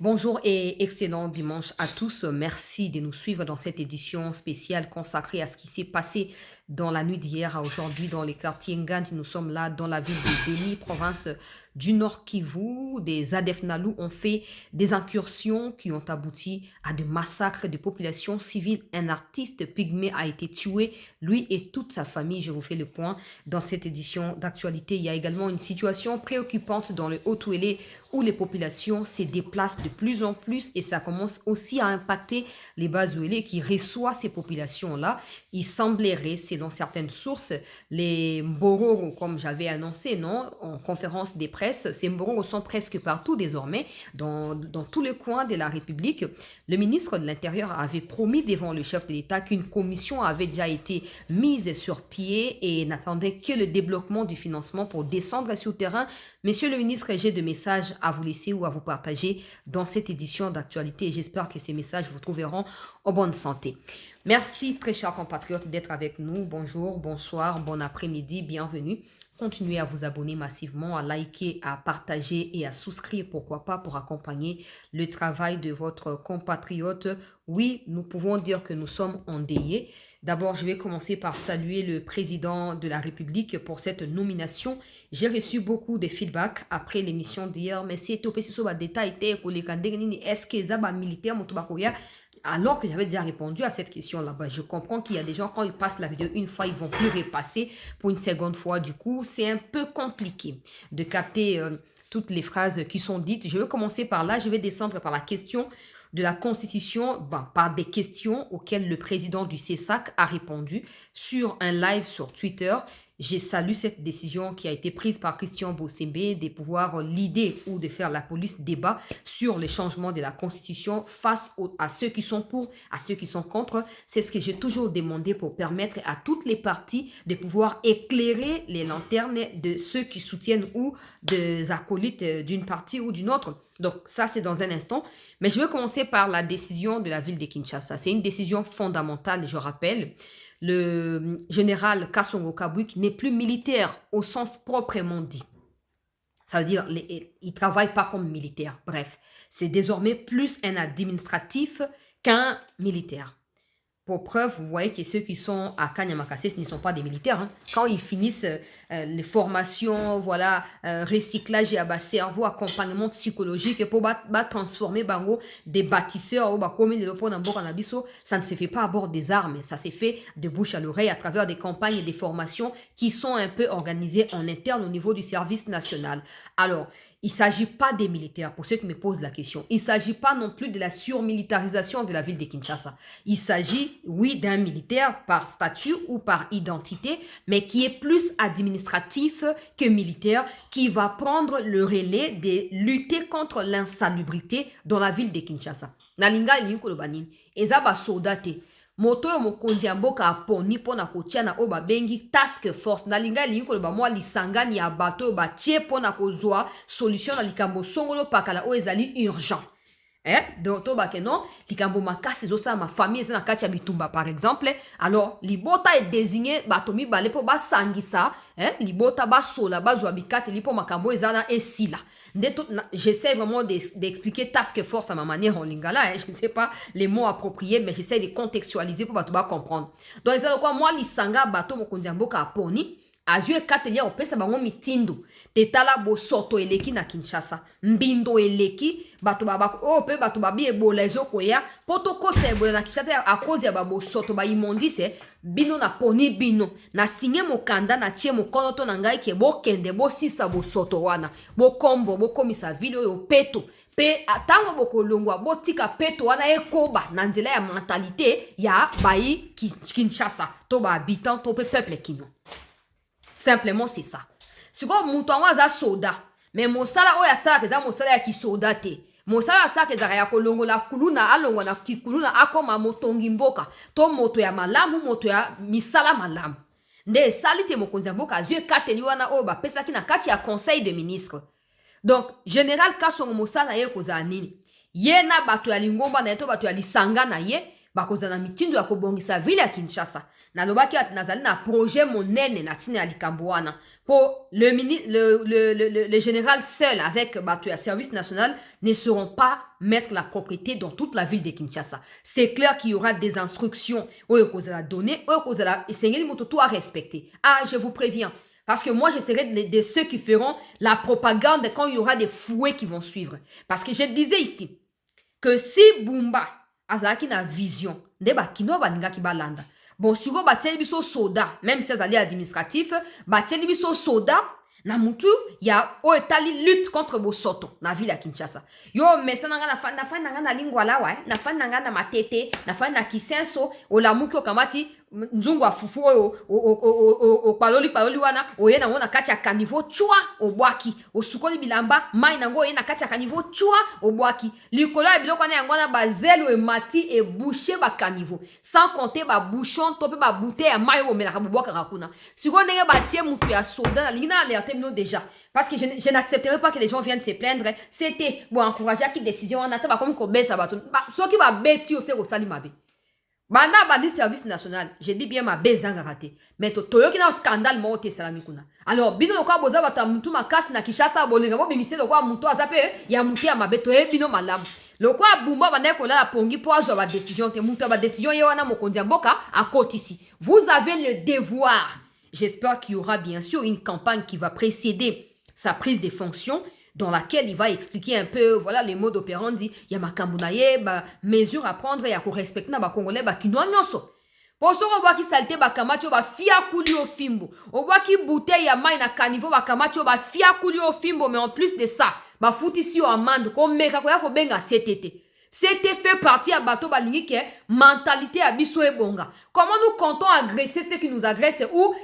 Bonjour et excellent dimanche à tous. Merci de nous suivre dans cette édition spéciale consacrée à ce qui s'est passé dans la nuit d'hier à aujourd'hui dans les quartiers Ngandi. Nous sommes là dans la ville de Beni, province du Nord Kivu. Des ADF Nalu ont fait des incursions qui ont abouti à des massacres de populations civiles. Un artiste pygmée a été tué, lui et toute sa famille. Je vous fais le point dans cette édition d'actualité. Il y a également une situation préoccupante dans le Haut-Touélé où les populations se déplacent de plus en plus et ça commence aussi à impacter les Bazouélés qui reçoivent ces populations-là. Il semblerait, selon certaines sources, les Mbororo, comme j'avais annoncé non, en conférence des presses, ces Mbororo sont presque partout désormais, dans tous les coins de la République. Le ministre de l'Intérieur avait promis devant le chef de l'État qu'une commission avait déjà été mise sur pied et n'attendait que le débloquement du financement pour descendre sur le terrain. Monsieur le ministre, j'ai des messages à vous laisser ou à vous partager dans cette édition d'actualité et j'espère que ces messages vous trouveront en bonne santé. Merci très chers compatriotes d'être avec nous. Bonjour, bonsoir, bon après-midi, bienvenue. Continuez à vous abonner massivement, à liker, à partager et à souscrire, pourquoi pas, pour accompagner le travail de votre compatriote. Oui, nous pouvons dire que nous sommes endeuillés. D'abord, je vais commencer par saluer le président de la République pour cette nomination. J'ai reçu beaucoup de feedback après l'émission d'hier, mais si tu sur le détail, est-ce que les militaires alors que j'avais déjà répondu à cette question là-bas. Je comprends qu'il y a des gens, quand ils passent la vidéo une fois, ils vont plus repasser pour une seconde fois. Du coup, c'est un peu compliqué de capter toutes les phrases qui sont dites. Je vais commencer par là. Je vais descendre par la question de la Constitution, par des questions auxquelles le président du CESAC a répondu sur un live sur Twitter. J'ai salué cette décision qui a été prise par Christian Bossembe de pouvoir l'idée ou de faire la police débat sur les changements de la Constitution face à ceux qui sont pour, à ceux qui sont contre. C'est ce que j'ai toujours demandé pour permettre à toutes les parties de pouvoir éclairer les lanternes de ceux qui soutiennent ou des acolytes d'une partie ou d'une autre. Donc ça, c'est dans un instant. Mais je vais commencer par la décision de la ville de Kinshasa. C'est une décision fondamentale, je rappelle. Le général Kasongo Kabwik n'est plus militaire au sens proprement dit. Ça veut dire il ne travaille pas comme militaire. Bref, c'est désormais plus un administratif qu'un militaire. Pour preuve, vous voyez que ceux qui sont à Kanyamakase, ce ne sont pas des militaires. Hein. Quand ils finissent les formations, voilà, recyclage et cerveau, accompagnement psychologique pour transformer des bâtisseurs, ça ne se fait pas à bord des armes. Ça se fait de bouche à l'oreille à travers des campagnes et des formations qui sont un peu organisées en interne au niveau du service national. Alors, il ne s'agit pas des militaires, pour ceux qui me posent la question. Il ne s'agit pas non plus de la surmilitarisation de la ville de Kinshasa. Il s'agit, oui, d'un militaire par statut ou par identité, mais qui est plus administratif que militaire, qui va prendre le relais de lutter contre l'insalubrité dans la ville de Kinshasa. Nalinga Linkolobani, ezaba soldate. Moto yo mokonzi ya mboka aponi pona kotia na oyo babengi task force nalinga elingi koloba mwa lisangani ya bato oyo batie pona kozwa solution na likambo songolo pakala oyo ezali urgent. Donc tobake non likambo makasi ezosala ma famille eza na kati ya bitumba par exemple. Alors libota est désigné bato mibale po basangisa libota basola bazwa bikateli po makambo eza na esila. J'essaie vraiment d'expliquer task force à ma manière en lingala. Je ne sais pas les mots appropriés, mais j'essaie de contextualiser pour bato ba comprendre. Donc ezala kwa moi lisanga bato mokonzi mboka aponi azue katelia opesa bango mitindo tetala bosoto eleki na Kinshasa mbindo eleki bato babako o pe bato babi ebola ezokoya poto kosa ebola na Kinshasa a cause ya babosoto ba imondise bino na poni bino na sinye mokanda na tie mokono to na ngai ke bokende bosisa bosoto wana bokombo bokomisa ville oyo peto pe atango bokolongwa botika peto wana ekoba na nzela ya mentalité ya bayi Kinshasa to ba habitant to pe peuple kino. Simplement, c'est ça. Si vous avez un soldat, mais mon salaire, c'est un salaire qui soldat. Mon salaire, c'est un kolongo la kuluna, alongo na kikuluna, akoma motongi mboka. To moto ya malamu, moto ya misala malamu. Nde salite mokonzi mboka, azue kateli wana oba, pesa ki na kati ya conseil de ministre. Donc, général Kasongo mosala ye koza nini. Ye na bato ya lingomba na yeto bato ya lisanga na ye, bakozala mitindo ya kobongisa ville ya Kinshasa. Nalobaki ati nazali na projet monene na tina ya likambo wana. Pour le général seul avec bato ya service national ne seront pas mettre la propriété dans toute la ville de Kinshasa. C'est clair qu'il y aura des instructions oyo kozala donner, oyo kozala esengeli moto tout à respecter. Ah, je vous préviens. Parce que moi, je serai de ceux qui feront la propagande quand il y aura des fouets qui vont suivre. Parce que je disais ici que si Bumba azalaki na vision, nde bakino balingaki balanda. Bon, si vous batez biso soda, même si c'est administratif, batez biso soda, na mutu ya o etali lutte contre bosoto na ville ya Kinshasa. Yo mesa nanga na lingwa la wa, na fa nanga na matete, na fa na kisenso, o la muki o kamati nzungu afufu o paloli wana, o ye na ngona kati ya kanivo chua o bwaki, o sukoli bilamba, mai nango ye na kati ya kanivo chua o bwaki. Likolo ya biloko na yangona ba zelo e mati e boucher ba kanivo. Sans compter ba bouchon, tope ba bouteille ya mai o melaka bwaka kakuna. Siko ndenge batie mutu ya soda na lingina alerter nous déjà. Parce que je n'accepterai pas que les gens viennent se plaindre. C'était pour encourager à qui décision on attend comme qu'on bête à bateau. Ce qui va bêter aussi au sali mabe. Banda bandi service national, je dis bien ma bezanga raté. Mais toyo ki na scandale mo te salami kuna. Alors bino lokwa boza bata mutu makasi na Kinshasa bolinga bo bimise lokwa mutu azape ya mutu ya mabe to bino malamu. Lokwa bumba banda ko la pongi po azwa ba décision te mutu ba décision ye wana mokonzi mboka à côté ici. Vous avez le devoir. J'espère qu'il y aura bien sûr une campagne qui va précéder sa prise de fonction dans laquelle il va expliquer un peu, voilà, les mots d'opérandi. Il y a ma kambunaye, mesure à prendre, il y a qu'on respecte na ba congolais, ba kinoa nyonso. Pour ça, on voit qui salte ba kamacho ba fia kuli au fimbo. On voit qui bouteille ya mai na caniveau ba kamacho ba fia kuli au fimbo, mais en plus de ça, ba fout ici au amande, comme meka ko ya ko benga CTT. C'était fait partie à bateau balingi qui est mentalité à biso et bonga. Comment nous comptons agresser ceux qui nous agressent ou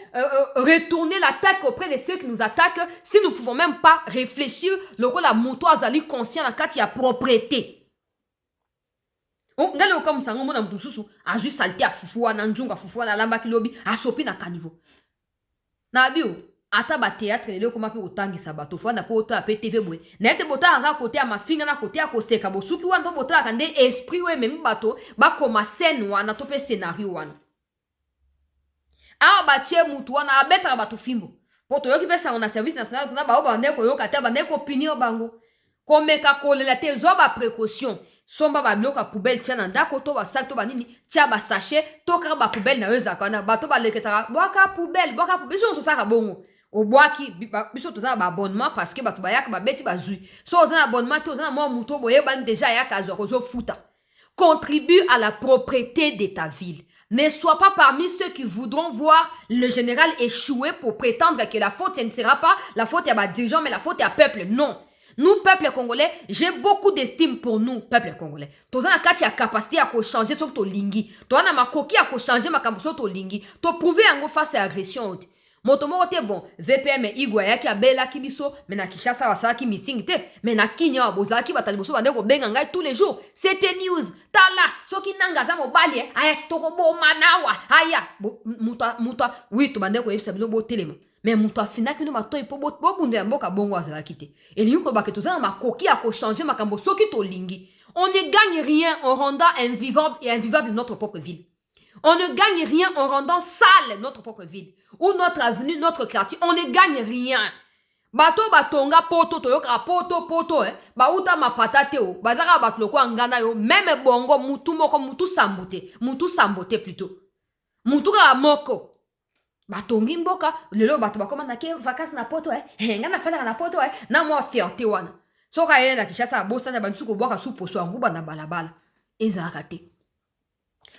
retourner l'attaque auprès de ceux qui nous attaquent si nous ne pouvons même pas réfléchir le rôle à moto azali conscient dans le cas propriété. On regarde comme ça, on a un susu a juste salté à fufua na njunga fufua na lamba kilobi a sopi na caniveau. Na bio ata ba théâtre lelo koma pe otangisa bato fwa na po ota pe TV boy na ete bota aka côté ya mafinga na côté ya koseka bosuki wana to bota kande esprit we même bato ba koma scène wana to pe scénario wana a ba tie mutu wana abeta bato fimbo poto yoki pesa on a service national kuna ba ba ndeko yoka ta ba ndeko pinio bango komeka kolela te zo ba précaution somba ba bloka poubelle tia na ndako to ba sac to ba nini tia ba sachet to ka ba poubelle na yoza kana bato ba leketa boka poubelle so to saka bongo au bois qui biso toza ba abonnement parce que bato bayaka ba beti ba zui so oza na abonnement to oza na mo muto boye ban déjà yaka zo ko futa. Contribue à la propreté de ta ville. Ne sois pas parmi ceux qui voudront voir le général échouer pour prétendre que la faute ce ne sera pas la faute à ba dirigeant mais la faute à peuple. Non. Nous, peuple congolais, j'ai beaucoup d'estime pour nous, peuple congolais. Toza na kati ya capacité à changer sur to lingi. Toza na makoki à changer ma kambo sur to lingi. To prouver en face à agression. Moto moko te bon VPM igwa yaki abela kibiso mais na Kinshasa wasala ki meeting te mais na kinya boza ki bataliboso bande ko benga ngai tous les jours c'était news tala soki nanga za mobali aya kitoko bo manawa aya muta oui to bande ko yebisa bilo bo telema mais muta fina kino matoi po bo bunde mboka bongo azala kite eli ko baketo za makoki a ko changer makambo soki to lingi. On ne gagne rien en rendant invivable notre propre ville. On ne gagne rien en rendant sale notre propre ville. Ou notre avenue, notre quartier. On ne gagne rien. Bato batonga poto toyoka poto ba uta mapatate o bazaka batloko ngana yo même bongo mutu moko mutu sambote plutôt mutu ka moko batongi mboka lelo bato bakoma na ke vacances na poto ngana fata na poto na mo fierté wana soka yenda Kinshasa bosa na bansuko boka supo so nguba na balabala ezakate.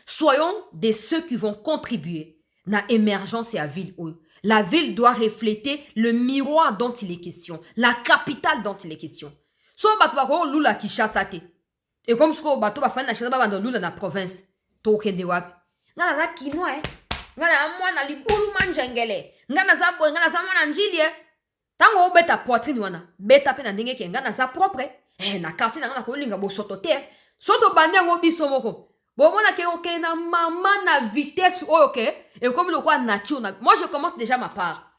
Soyons de ceux qui vont contribuer à l'émergence et à la ville. La ville doit refléter le miroir dont il est question, la capitale dont il est question. So bato bako lula Kinshasa te. Et comme ce que bato ba fana Kinshasa ba lula na province, to kende wapi. Ngana za kinwa ngana mwana libulu manjengele. Ngana za boy, ngana za mwana njili Tango beta poitrine wana, beta pe na ndenge ke ngana za propre. Na quartier na ngana ko linga bo soto te. Soto bande ngo biso moko. Bon, moi, je na maman na vitesse, ok, et comme le quoi nature, moi je commence déjà ma part.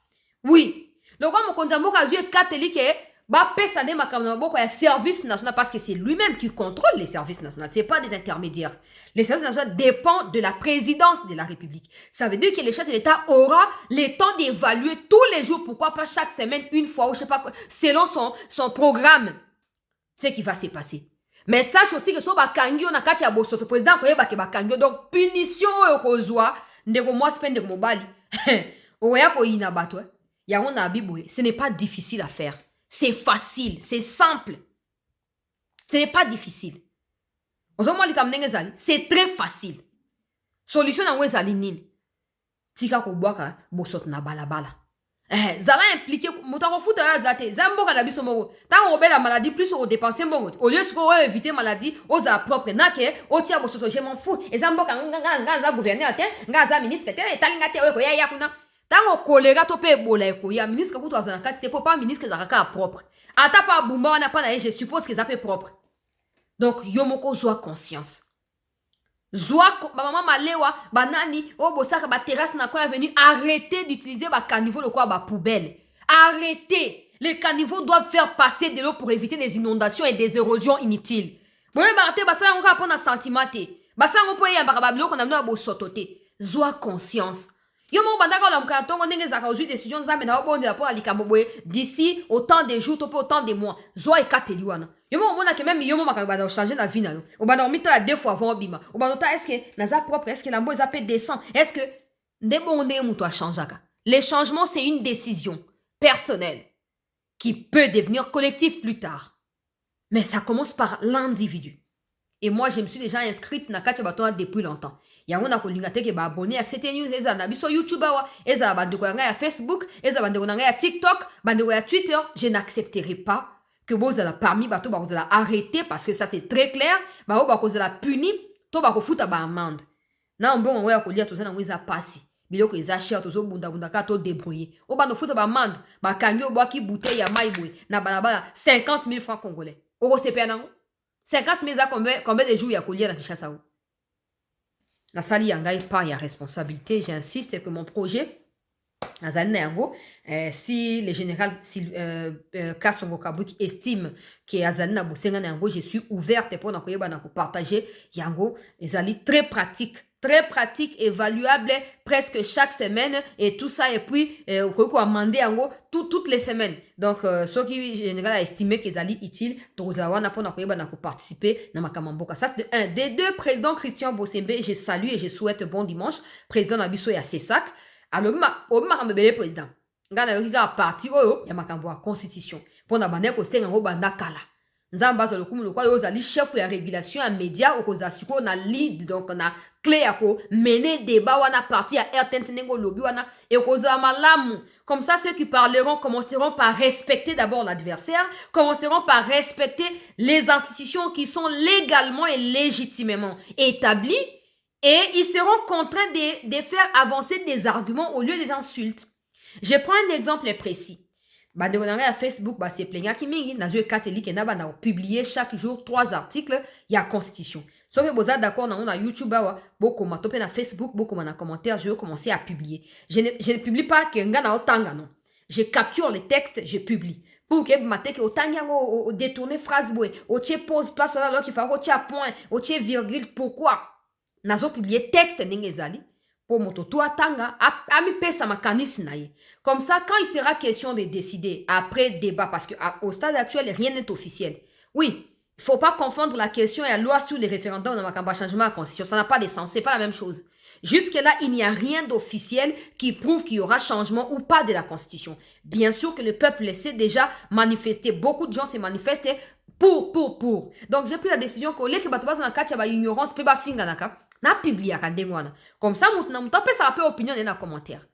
Oui, le quoi mon konzambo kazu catholique, Bah, pesa de makambo il y a service national parce que c'est lui-même qui contrôle les services nationaux. C'est pas des intermédiaires. Les services nationaux dépendent de la présidence de la République. Ça veut dire que le chef de l'État aura le temps d'évaluer tous les jours, pourquoi pas chaque semaine, une fois, ou je sais pas quoi, selon son programme, ce qui va se passer. Mais sache aussi que so bakangi on a kati ya bosoto président ko yeba ke bakangi donc punition oyo kozwa ndeko mwasi pe ndeko mobali. Oya ko ina bato. Ya on a biboye. Ce n'est pas difficile à faire. C'est facile, c'est simple. Ce n'est pas difficile. C'est très facile. Solution na wezali nini? Tika ko bwaka bosoto na balabala. Zala impliqué motako futa ya zate zamboka na biso moko tant on la maladie plus on dépenser mbongo au lieu de éviter maladie aux propre nake o tia bosoto je m'en fous et zamboka nga za gouverneur te nga za ministre te etalinga te ko ya kuna tant choléra to pe bola ko ya ministre ko to azana kati te pas ministre za ka propre ata pa bumba wana pa na je suppose que ça peut propre donc yo moko zoa conscience. Zwa maman malewa banani o bosaka ba terrasse na quoi venu arrêter d'utiliser ba caniveau le quoi ba poubelle. Arrêtez. Les caniveaux doivent faire passer de l'eau pour éviter des inondations et des érosions inutiles. Boye marate basala ngo rapona na sentimate. Basala ngo po ya ba biloko na mno bo sotote. Zwa conscience. Yo mo bandaka la mkantongo ndenge zaka ozu décision nzambe na obonde la po alikambo boye d'ici autant de jours to autant de mois. Zwa ekateli wana. Yo mo mona que même yo mo makaba da changer la vie na yo. O bana omita la deux fois avant bima. O bana ta est-ce que naza propre est-ce que la mboza peut descend? Est-ce que ndebonde muto a changeaka? Les changements c'est une décision personnelle qui peut devenir collective plus tard. Mais ça commence par l'individu. Et moi je me suis déjà inscrite na kacha batona depuis longtemps. Yango na kolinga teke ba abonné à CT News eza na biso YouTube wa eza bandeko nga ya Facebook eza bandeko nga ya TikTok bandeko ya Twitter. Je n'accepterai pas que vous allez parmi bato ba vous allez arrêter parce que ça c'est très clair ba vous allez punir to ba ko futa ba amende na mbongo ngo ya kolia to sana ngo eza pasi biloko eza cher to zo bunda bunda ka to débrouiller o ba no futa ba amende ba kangi o baki bouteille ya mai boy na balabala 50 000 francs congolais o se pena ngo 50 000 za combien de jours ya kolia na Kinshasa o la sali yangai pas ya responsabilité. J'insiste que mon projet si le général Kasongo Kabuki estime que Azalina Bosenga Nango, je suis ouverte pour partager Yango. Ezali très pratique, évaluable presque chaque semaine et tout ça. Et puis, on peut amender Yango toutes les semaines. Donc, ce qui général a estimé qu'ils allaient utile, Tozawana pour participer dans ma kamamboka. Ça, c'est un des deux présidents Christian Bosembe. Je salue et je souhaite bon dimanche. Président Nabiso et à Sessac. Alors, le président, ngana parti oyo ya makambo ya constitution pour na bande ko senga ngo banda kala nzamba zo lokumu lokwa yo zali chef ya régulation ya média okoza siko na lead donc na clé ya ko mener débat wana parti ya RTN nengo lobby wana et okoza malamu comme ça ceux qui parleront commenceront par respecter d'abord l'adversaire, commenceront par respecter les institutions qui sont légalement et légitimement établies. Et ils seront contraints de faire avancer des arguments au lieu des insultes. Je prends un exemple précis. À Facebook, c'est plaignant qui mingi, dans le catholique, on a publié chaque jour 3 articles, il y a constitution. Sauf que vous êtes d'accord, on a YouTube, beaucoup ma topé na Facebook, beaucoup na commentaire, je vais commencer à publier. Je ne publie pas que ngana otanga non. Je capture les textes, je publie. Pour que maté que otanga o détourner phrase boy, o tche pause place là qui fait o tche point, o tche virgule, pourquoi? Nazo publié texte n'engezali pour moto atanga ami pesa makanisi naie. Comme ça quand il sera question de décider après débat parce que au stade actuel rien n'est officiel. Oui, il faut pas confondre la question et la loi sur les référendums dans ma changement à la constitution, ça n'a pas de sens, c'est pas la même chose. Jusque là, il n'y a rien d'officiel qui prouve qu'il y aura changement ou pas de la constitution. Bien sûr que le peuple sait déjà manifester, beaucoup de gens se manifestent pour. Donc j'ai pris la décision que les que batubas na kacha ba ignorance pe ba finga naka na publier ka ndengwana. Comme ça mutu pe ça peu opinion dans les commentaires.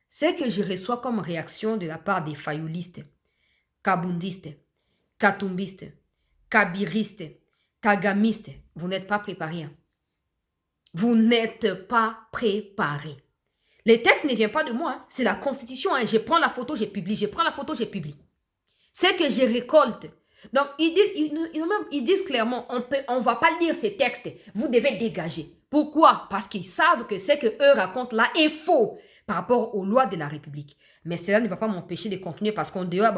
C'est que je reçois comme réaction de la part des fayoulistes, kabundistes, katumbistes, kabiristes, kagamistes. Vous n'êtes pas préparés. Hein? Vous n'êtes pas préparés. Les textes ne viennent pas de moi. Hein? C'est la constitution. Hein? Je prends la photo, je publie. Je prends la photo, je publie. C'est que je récolte. Donc, ils disent clairement, on va pas lire ces textes. Vous devez dégager. Pourquoi? Parce qu'ils savent que ce que eux racontent là est faux. par rapport aux lois de la République. Mais cela ne va pas m'empêcher de continuer parce qu'en dehors,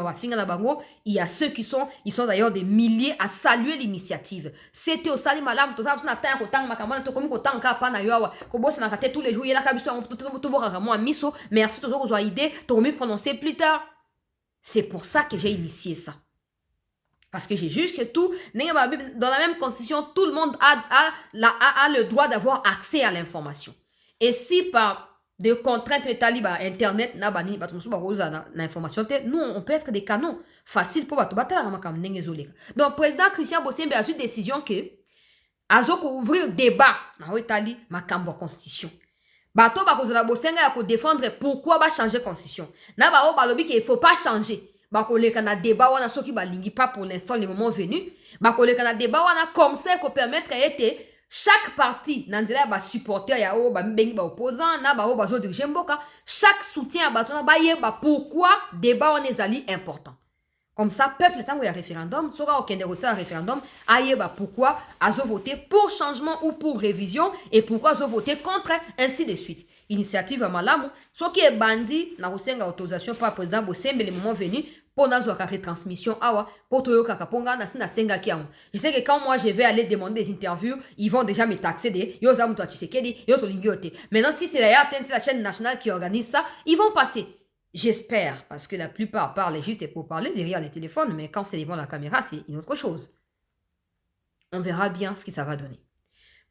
il y a ceux qui sont, ils sont d'ailleurs des milliers à saluer l'initiative. C'était au Salim Malam, tous les jours, il y a la merci, toujours aux idées, tu vas prononcer plus tard. C'est pour ça que j'ai initié ça. Parce que j'ai juste que tout, dans la même constitution, tout le monde a le droit d'avoir accès à l'information. Et si par des contraintes Internet, l'information, nous, on peut être des canons faciles pour donc, président Christian Bossembe a eu une décision que Azoko ouvrir débat dans l'Italie, ma constitution. Bato bakozala bosenga ya ko défendre pourquoi ba changer constitution. Na ba o balobi qu'il faut pas changer. Ba ko leka na débat wana soki ba lingi pas pour l'instant le moment venu. Ba ko leka na débat wana comme ça ko permettre ete chaque parti nanzela ba supporter ya o ba mbengi ba opposant na ba o ba zo diriger mboka, chaque soutien à bato na ba yeba pourquoi débat wana ezali important. Comme ça, peuple, tant qu'il y a référendum, sera aucun des référendum, aïe, pourquoi azo voté pour changement ou pour révision et pourquoi azo voté contre, ainsi de suite. Initiative à Malamu, ce qui est bandit, n'a reçu autorisation par le président Bossembe, le moment venu, pour la retransmission, pour tout kakaponga, na senga kiamu. Je sais que quand moi je vais aller demander des interviews, ils vont déjà me taxer de yozamu to chisekedi, yoto lingiote. Maintenant, si c'est la chaîne nationale qui organise ça, ils vont passer. J'espère, parce que la plupart parlent juste pour parler derrière les téléphones, mais quand c'est devant la caméra, c'est une autre chose. On verra bien ce que ça va donner.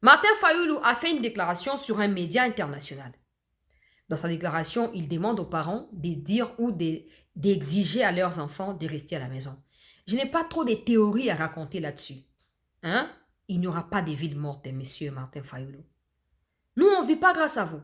Martin Fayoulou a fait une déclaration sur un média international. Dans sa déclaration, il demande aux parents de dire ou d'exiger à leurs enfants de rester à la maison. Je n'ai pas trop de théories à raconter là-dessus. Hein? Il n'y aura pas de ville morte, monsieur Martin Fayoulou. Nous, on ne vit pas grâce à vous.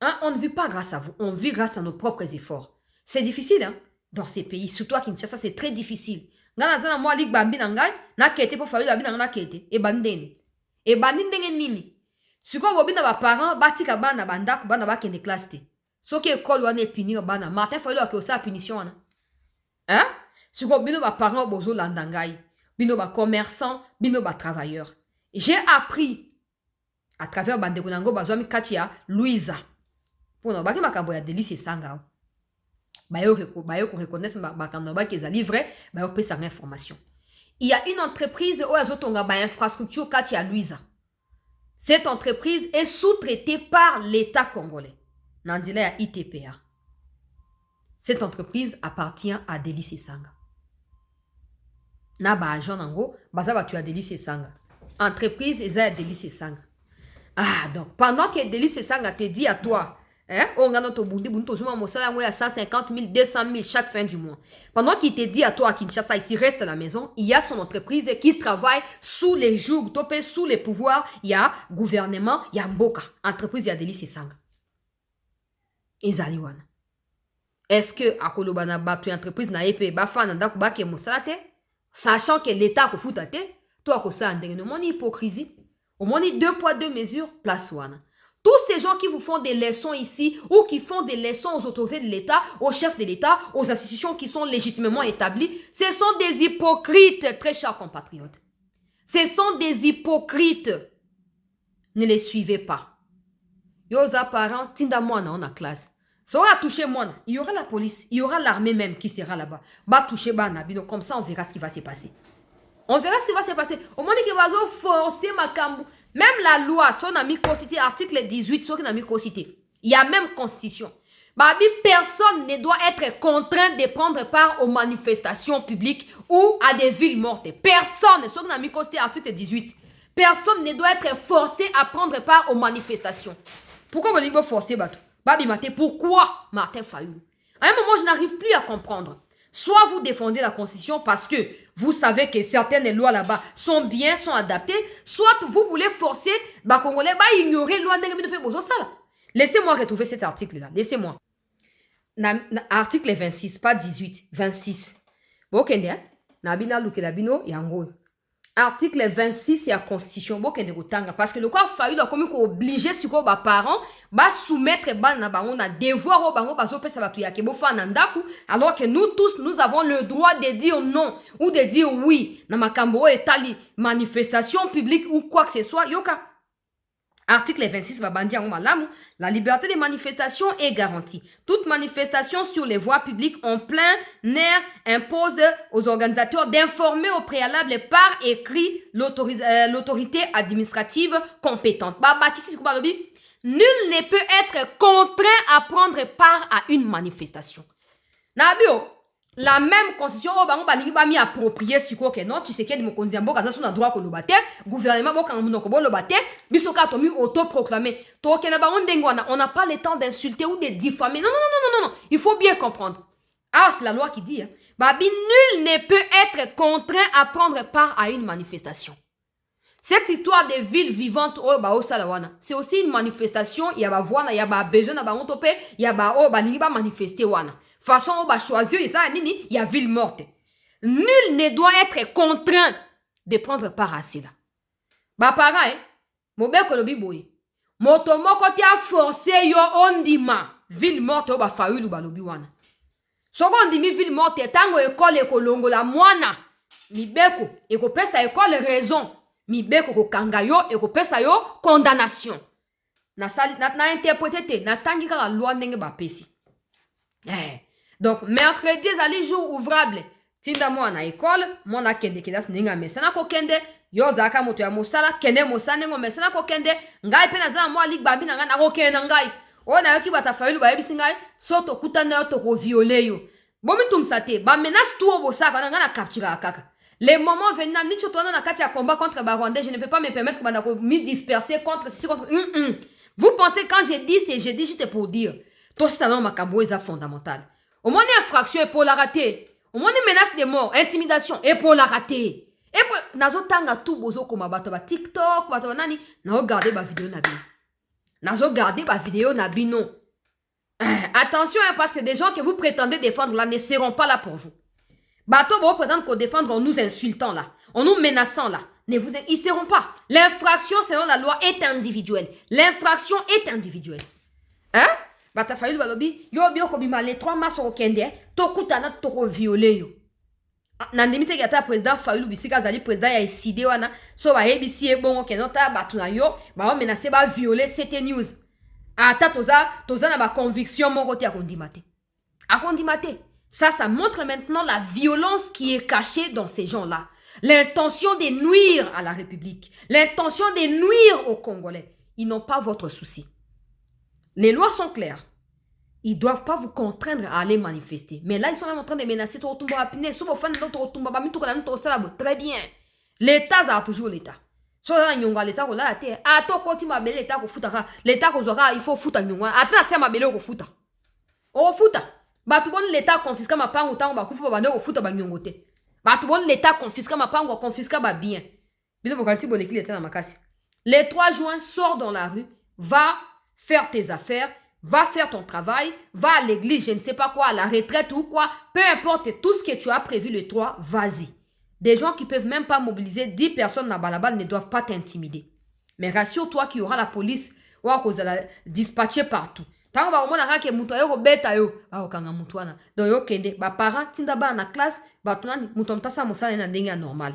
Hein? On ne vit pas grâce à vous, on vit grâce à nos propres efforts. C'est difficile, hein? Dans ces pays, surtout à Kinshasa, c'est très difficile. Moi, lig bambi nangai, na kete pour faire la bina na kete, e bandeni. E bandeni nini. Si quoi bobina ba parents, batika bana bandak bana ba kende classe te. So ki école wana punir bana, Martin Fayoulou a que ça punition wana. Hein? Si quoi bino ba parents bozo landangai, bino ba commerçants, bino ba travailleurs. J'ai appris à travers bandeko nango bazwami katia Louisa. Pour nous, baki makambo ya délice sanga. Bayo ko reconnaître makambo ba ki za livre, bayo pe sa information. Il y a une entreprise où azotonga ba infrastructure kati ya Louisa. Cette entreprise est sous-traitée par l'État congolais. Nandila ya ITPA. Cette entreprise appartient à Délice Sanga. Na ba agent nango, baza ba tu a Délice Sanga. Entreprise eza Délice Sanga. Ah donc pendant que Délice Sanga te dit à toi, on a notre bondi, on a 150 000, 200 000 chaque fin du mois. Pendant qu'il te dit à toi à Kinshasa, ici reste à la maison, il y a son entreprise qui travaille sous les jougs, sous les pouvoirs, il y a gouvernement, il y a Mboka. Entreprise, il y a Délice Sanga. Et Zaliwana. Est-ce que à Kolobana Batu entreprise na épée bafana ndakuba ke musalate, sachant que l'État ko futate, toi ko ça ndenge no moni hypocrisie, au moni 2 poids 2 mesures, place wana. Tous ces gens qui vous font des leçons ici ou qui font des leçons aux autorités de l'État, aux chefs de l'État, aux institutions qui sont légitimement établies, ce sont des hypocrites, très chers compatriotes. Ce sont des hypocrites. Ne les suivez pas. Yoza parents, tinda moana en a classe. Ça aura touché moana. Il y aura la police, il y aura l'armée même qui sera là-bas. Ba toucher ba nabino, comme ça on verra ce qui va se passer. On verra ce qui va se passer. Au moment où il va forcer ma cambo. Même la loi, son ami constitué, article 18, son ami constitué. Il y a même constitution. Babi, personne ne doit être contraint de prendre part aux manifestations publiques ou à des villes mortes. Personne, son ami constitué, article 18. Personne ne doit être forcé à prendre part aux manifestations. Pourquoi vous dites forcer, Babi Maté, pourquoi Martin Fayoulou? À un moment, je n'arrive plus à comprendre. Soit vous défendez la constitution parce que vous savez que certaines lois là-bas sont bien, sont adaptées, soit vous voulez forcer les Congolais à ignorer loi de. Laissez-moi retrouver cet article-là. Laissez-moi. Article 26, pas 18, 26. Bon, Nabina Lukelabino et Ango. Article 26 et la constitution parce que le quoi fallu là comme obligé sur quoi parents ba soumettre na bango na devoir au bango bazo pesa batu ya kebo fa nandaku alors que nous tous nous avons le droit de dire non ou de dire oui na makambo etali manifestation publique ou quoi que ce soit yoka. Article 26 va bandir la liberté de manifestation est garantie. Toute manifestation sur les voies publiques en plein air impose aux organisateurs d'informer au préalable par écrit l'autorité administrative compétente. Nul ne peut être contraint à prendre part à une manifestation. Nabio, la même constitution au bango balingi ba mi approprier siko ke non Tshisekedi mokonzi ya mboka zasu na droit ko lobate gouvernement boka ngamuno ko lobate biso ka tomi autoproclamer to ke na ba on n'a pas le temps d'insulter ou de diffamer. Non, il faut bien comprendre. Ah, c'est la loi qui dit babi nul ne peut être contraint à prendre part à une manifestation. Cette histoire de ville vivante oh ba osalawana, c'est aussi une manifestation, il y a ba voana, il y a ba besoin na ba ontope, il y a ba oh balingi ba manifester wana. Façon on va choisir, il y a ville morte. Nul ne doit être contraint de prendre part à cela. Bah pareil, mon bec le biboy. Motomoko ti a forcé yo ondima ville morte ba faulu ba lobi wana. Soko ndimi ville morte tango école ekolongo la mwana. Mi beko eko pesa école raison. Mi beko ko kangayo eko pesa yo condamnation. Na sali na interprété na tangi ka loi ndenge ba pesi. Donc, mercredi, c'est jour ouvrable. Tinda moi na école, moi na kende kidas ninga mesana ko kende, yo zaka moto ya mosala, kende mosane ngo mesana ko kende, ngai pe na za moi lig babi na nga na ko kende ngai. O na yoki bata failu ba yebisi ngai, soto kutana yo to ko violer yo. Bomi tumsate, ba menace tout au bosaka na nga na capturer akaka. Les moments venant, ni tu tournes na katia combat contre Barwandais, je ne peux pas me permettre de me disperser contre ceci contre. Vous pensez quand j'ai dit c'est j'ai dit juste pour dire. Tout ça non makambo est fondamental. Au moins, une infraction est pour la rater. Au moins, une menace de mort, intimidation est pour la rater. Et pour nazo tanga tout bozo comme bato ba TikTok, bato nani, na regarder ba vidéo nabi. Nazo garder ba vidéo nabi non. Attention parce que des gens que vous prétendez défendre là ne seront pas là pour vous. Bato bo prétendre qu'on défendre en nous insultant là, en nous menaçant là. Ils seront pas. L'infraction selon la loi est individuelle. L'infraction est individuelle. Hein? Bata fayu balobi yo bio ko bima les 3 mars au kende to kutana to ko violer yo na ndimite gata président fayu bisika zali président ya ICD wana so ba ebisi e bongo kenota batuna yo ba menacer ba violer CT news ata toza na ba conviction mon côté akondimate ça montre maintenant la violence qui est cachée dans ces gens-là, l'intention de nuire à la République, l'intention de nuire aux Congolais. Ils n'ont pas votre souci. Les lois sont claires. Ils ne doivent pas vous contraindre à aller manifester. Mais là, ils sont même en train de menacer très bien. L'État a toujours l'État. L'État il faut foutre l'État confisque ma pango tango ba kufu ba ndeko futa ba nyongote. L'État confisque ma pango confisque ba bien. Bino bokanti boleki l'État na makasi. Le 3 juin, sors dans la rue, va faire tes affaires, va faire ton travail, va à l'église, je ne sais pas quoi, à la retraite ou quoi, peu importe tout ce que tu as prévu le 3, vas-y. Des gens qui peuvent même pas mobiliser 10 personnes à Balabal ne doivent pas t'intimider. Mais rassure-toi qu'il y aura la police ou à cause de la dispatcher partout. Tant que on a que muto yo beta yo ba okanga mutwana donc yo kende ba parents tinda ba na classe ba tunani mutomta sa mosala na ndenge normal.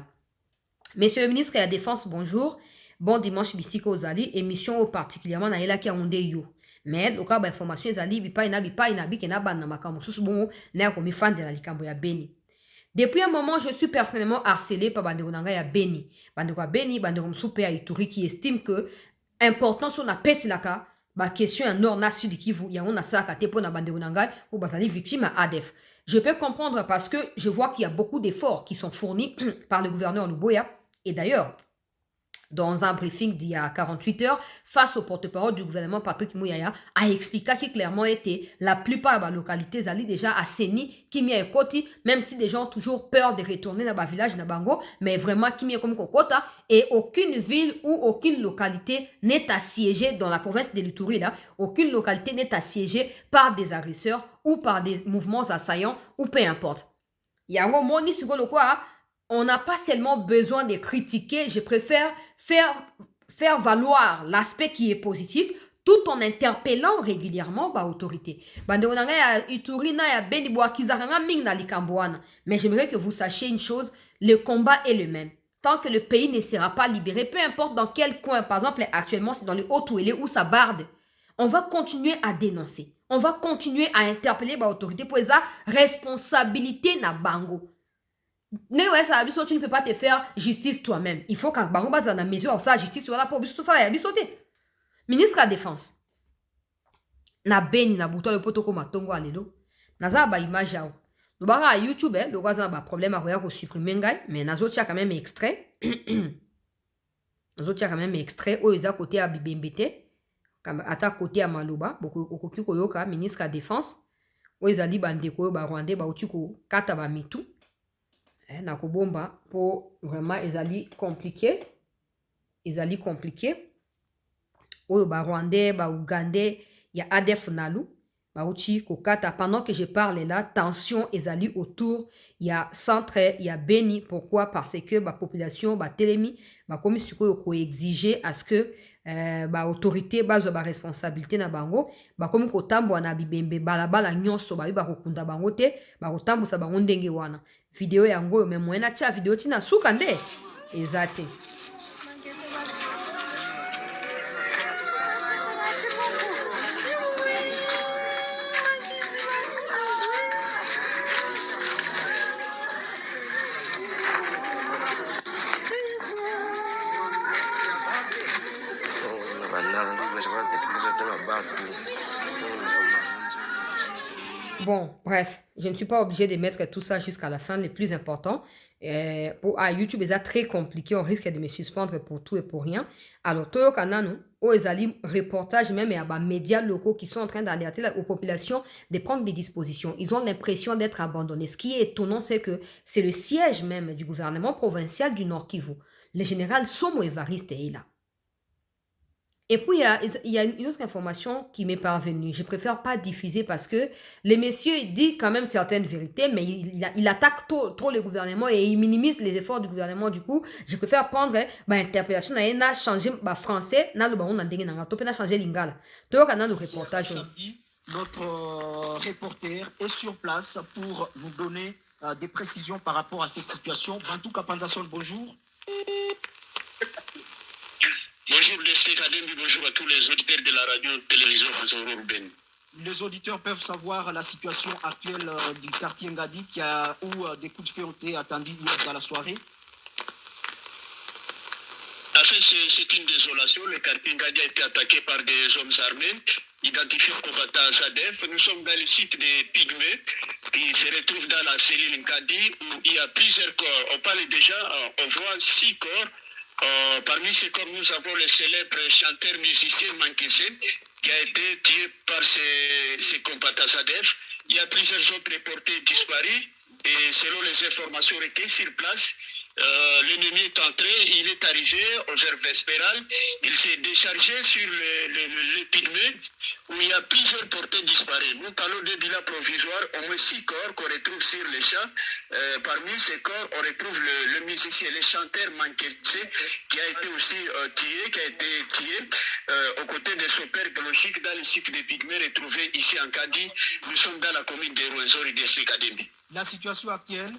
Monsieur le ministre de la Défense, bonjour. Bon dimanche bisiko ozali émission particulièrement na yela ki onde yo. Mais loka ba information ezali bipa ina bikena ba na makambo susu bon na ko mi fan de la likambo ya Beni. Depuis un moment, je suis personnellement harcelé par Bandeko Nanga ya Beni. Bandeko ya Beni, Bandeko Msupe ya Ituri qui estime que important sur la paix silaka ba question en nord na sud Kivu ya on a ça ka tepo na Bandeko Nanga ou basali victime à ADF. Je peux comprendre parce que je vois qu'il y a beaucoup d'efforts qui sont fournis par le gouverneur Luboya. Et d'ailleurs, dans un briefing d'il y a 48 heures, face au porte-parole du gouvernement Patrick Mouyaya, a expliqué que clairement était la plupart des localités allaient déjà assainies, qui m'y a côté, même si des gens ont toujours peur de retourner dans le village, dans Bango, mais vraiment qui m'y a comme Kokota, et aucune ville ou aucune localité n'est assiégée dans la province de l'Ituri, là, aucune localité n'est assiégée par des agresseurs ou par des mouvements assaillants ou peu importe. Il y a un moment, ni sur le quoi, on n'a pas seulement besoin de critiquer, je préfère faire valoir l'aspect qui est positif tout en interpellant régulièrement l'autorité. Mais j'aimerais que vous sachiez une chose, le combat est le même. tant que le pays ne sera pas libéré, peu importe dans quel coin, par exemple, actuellement, c'est dans le Haut-Ouélé où ça barde, on va continuer à dénoncer. On va continuer à interpeller l'autorité pour les responsabilités na bango. Tu ne peux pas te faire justice toi-même. Il faut qu'un bango base dans la mesure où ça justice soit là pour tout ça et sauter. Ministre de la Défense. Na beni na buto le poto ko matongo alelo. Naza ba image yao. Le bara à YouTube, le roi ba problème à regarder supprimer ngai, mais nazo tia quand même extrait. Nazo tia quand même extrait au eza côté à bibembete. Ata côté à Maloba, beaucoup okoki koyoka ministre de la Défense. O ezali bandeko ba Rwandais ba utiko kata ba mitu. Na kobomba pour vraiment ezali compliqué. Ezali compliqué. O ba Rwandais, ba Ougandais, il y a ADF Nalu. Pendant que je parle là, tension ezali autour, il y a centre, il y a Beni. Pourquoi? Parce que la population, télémi, comme si on exiger à ce que autorité, la responsabilité na bango, comme kotambo na bibembe balabala nyonso ba kokunda bango te, kotambo sa bango ndenge wana. Vidéo yango mais moi na tia vidéo tina suka nde ezate. Bon, bref, je ne suis pas obligée de mettre tout ça jusqu'à la fin, le plus important. YouTube, c'est très compliqué, on risque de me suspendre pour tout et pour rien. Alors, Toyo Kanano, Oezali, reportage même et à médias locaux qui sont en train d'alerter aux populations de prendre des dispositions. Ils ont l'impression d'être abandonnés. Ce qui est étonnant, c'est que c'est le siège même du gouvernement provincial du Nord Kivu. Le général Somo Evariste est là. Et puis, il y a une autre information qui m'est parvenue. Je préfère pas diffuser parce que les messieurs disent quand même certaines vérités, mais il attaque trop le gouvernement et il minimise les efforts du gouvernement. Du coup, je préfère prendre l'interprétation n'a changé français, n'a le baron n'a changé lingala. Donc, on a le reportage. Notre reporter est sur place pour nous donner des précisions par rapport à cette situation. Bantou Kapanzason, bonjour. Bonjour Leslie Kadembi, bonjour à tous les auditeurs de la radio-télévision Urbaine. Les auditeurs peuvent savoir la situation actuelle du quartier Ngadi où des coups de feu ont été attendus hier dans la soirée. En fait, c'est une désolation. Le quartier Ngadi a été attaqué par des hommes armés, identifiés comme combattants ZADF. Nous sommes dans le site des Pygmées qui se retrouvent dans la cellule Ngadi où il y a plusieurs corps. On parle déjà, on voit 6 corps. Parmi ces corps, nous avons le célèbre chanteur musicien Mankese qui a été tué par ces combattants ZADF. Il y a plusieurs autres reportés disparus et selon les informations recueillies sur place, l'ennemi est entré, il est arrivé aux heures vespérales, il s'est déchargé sur le Pygmée où il y a plusieurs portées disparus. Nous parlons de bilan provisoire, au moins 6 corps qu'on retrouve sur les champs. Parmi ces corps, on retrouve le musicien, le chanteur Mankese qui a été aussi tué, aux côtés de son père biologique dans le site des Pygmées retrouvé ici en Kadi. Nous sommes dans la commune de Rwenzori d'Esprit Kadembi. La situation actuelle?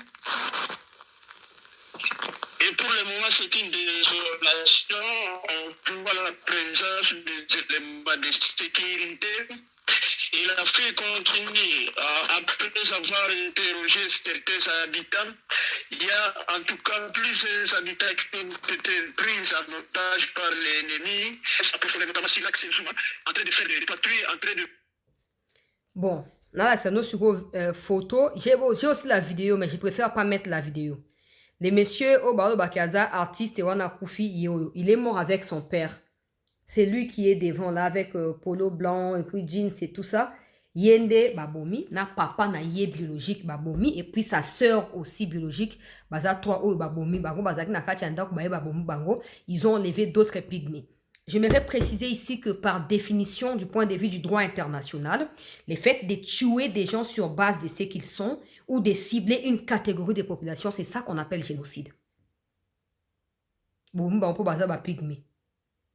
Et pour le moment, c'est une désolation. On voit la présence des éléments de sécurité. Il a fait continuer, après avoir interrogé certains habitants, il y a en tout cas plusieurs habitants qui ont été pris en otage par l'ennemi. Notamment Silac Sensouma, en train de faire des patrouilles, en train de... Bon, là, c'est notre photo. J'ai aussi la vidéo, mais je préfère pas mettre la vidéo. Le monsieur Obaro Bakaza, artiste Ewana Koufi, il est mort avec son père. C'est lui qui est devant là avec polo blanc et puis jeans et tout ça. Yende Babomi, na papa na yé biologique Babomi et puis sa sœur aussi biologique. Baza 3 o Babomi, Bango Bazaki na Kachanda Babomi Bango. Ils ont enlevé d'autres pygmées. J'aimerais préciser ici que par définition, du point de vue du droit international, le fait de tuer des gens sur base de ce qu'ils sont ou de cibler une catégorie de population, c'est ça qu'on appelle génocide. Bon, on peut baser ba pygmée.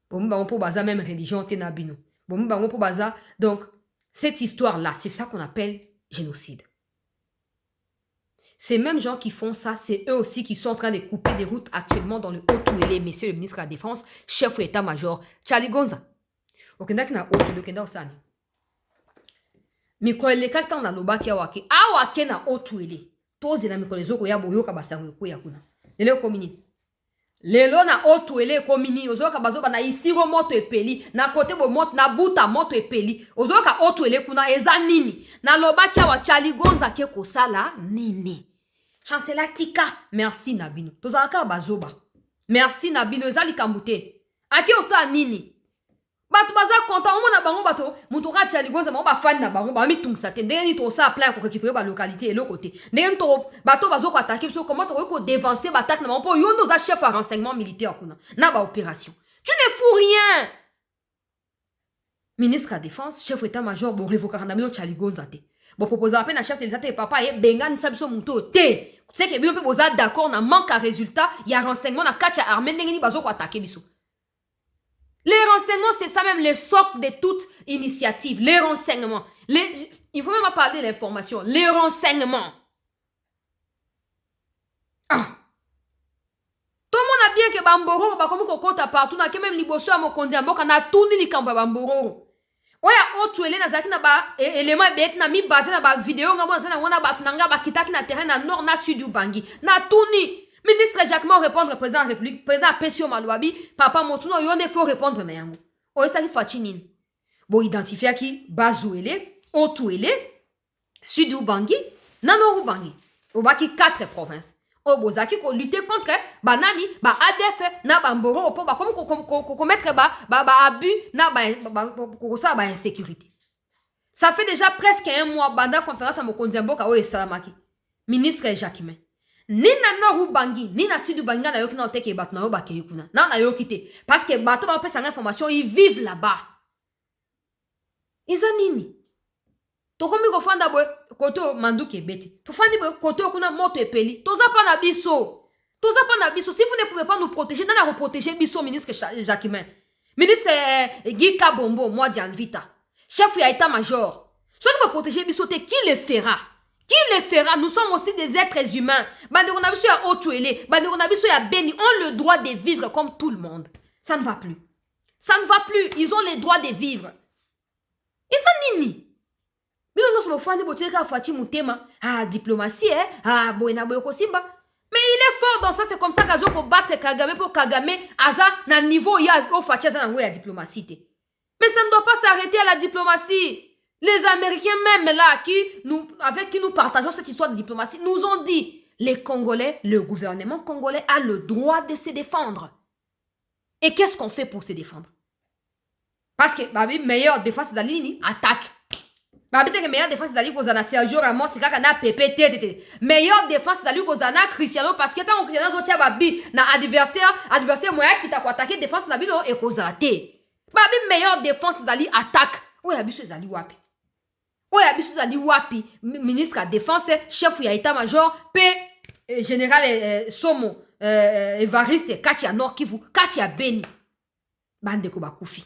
Bon, on peut baser même religion tenabino. Bon, on peut baser donc cette histoire-là, c'est ça qu'on appelle génocide. Ces mêmes gens qui font ça, c'est eux aussi qui sont en train de couper des routes actuellement dans le Haut-Touélé, messieurs le ministre de la Défense, chef d'état-major, Charlie Gonza. Okendaki na Haut-Touélé, okenda osani. Mikolo lekaka na lobaki awake. Awake na Haut-Touélé. Toze na mikolo ezoko ya boyoka basango ko ya kuna. Lelo komini. Lelo na Haut-Touélé komini, ozoka bazoba na isiro moto epeli, na kote bo moto na buta moto epeli. Ozoka Haut-Touélé kuna eza nini? Na lobaki awa Charlie Gonza ke kosala nini? Chancela tika, merci Nabino. Tozalaka bazoba. Merci Nabino, ezali kambute. Ake osa nini? Bato baza konta omo na bango bato, mutoka Charlie Gonza bango ba fan na bango, ba mi tungsa te. Ndenge ni to sa plan ko récupérer ba localité et l'autre côté. Ndenge to bato bazo ko attaquer so comment to ko dévancer ba attaque na bango po yondo za chef à renseignement militaire kuna. Na ba opération. Tu ne fous rien. Ministre de la Défense, chef d'état-major bo révoquer na bino Charlie Gonza te. Bon proposer appel à chef de l'État et papa et bengan sabso muto te. Tu sais que bien peut poser d'accord na manque à résultat, il y a renseignement na kacha armée ndenge ni bazo ko attaquer biso. Les renseignements, c'est ça même le socle de toute initiative. Les renseignements. Il faut même pas parler de l'information. Les renseignements. Ah. Tout le monde a bien que Bamboro, comme kokota partout, na même liboso à mon kondiamboka na tourni ni kamba Bamboro. Oya Haut-Touélé na zaki na ba élément bet na mi basé na ba vidéo nga mona na wana ba nanga ba kitaki na terrain na nord na sud du Bangi. Na tourni. Ministre Jacques Mo répondre président de la République, président Pessio Malouabi, papa Motuno, il faut répondre na yango. O ça qui fatinin. Bon identifier qui Bazouélé, Haut-Touélé, Sud Ubangi, Nano Ubangi. O baki 4 provinces. O bozaki ko lutter contre banani, ba ADF na bamboro po ba comme ko mettre ba abus na ba ko ça ba insécurité. Ça fait déjà presque un mois banda conférence à Mokondiamboka o Salamaki. Ministre Jacques Mo. Ni na Nord Ubangi, ni na Sud Ubangi na yoki na oteke bato na yo bakeli kuna. Na yoki te. Parce que bato ba pesa information, ils vivent là-bas. Isa nini? Tokomi ko fanda boy koto manduke beti. To fandi boy koto kuna moto epeli. Toza pa na biso. Toza pa na biso. Si vous ne pouvez pas nous protéger, nana ko protéger biso ministre Jacquemin. Ministre Guy Kabombo, moi Dianvita. Chef ya état-major. Ceux qui vont protéger biso te, qui le fera? Qui le fera? Nous sommes aussi des êtres humains. Banderonabiso ya Haut-Touélé, Banderonabiso ya Beni ont le droit de vivre comme tout le monde. Ça ne va plus. Ça ne va plus. Ils ont le droit de vivre. Et ça nini? Mais nous sommes fans de Botelka Fati Moutema. Ah, diplomatie, ah, Boena Boyoko Simba. Mais il est fort dans ça, c'est comme ça qu'Azo ko battre Kagame pour Kagame, Aza, na niveau ya au Fati Aza na diplomatie. Mais ça ne doit pas s'arrêter à la diplomatie. Les Américains même là, avec qui nous partageons cette histoire de diplomatie, nous ont dit, les Congolais, le gouvernement congolais a le droit de se défendre. Et qu'est-ce qu'on fait pour se défendre? Parce que, la meilleure défense d'Alini, attaque. La meilleure défense d'Ali Kozana, Sergio Ramos, c'est quand on a PPT. Meilleure défense d'Ali Kozana, Cristiano, parce que tant que Cristiano Zotia Babi, na adversaire moyen qui t'a attaqué, défense d'Ali et Kozana. Babi, meilleure défense d'Ali, attaque. Oui, Abisu Zali Wapi. Oui, Abisu Zali Wapi, ministre de la Défense, chef ya état-major, général Somo, Evariste, Katia Nord Kivu, Katia Beni. Bande Koufi.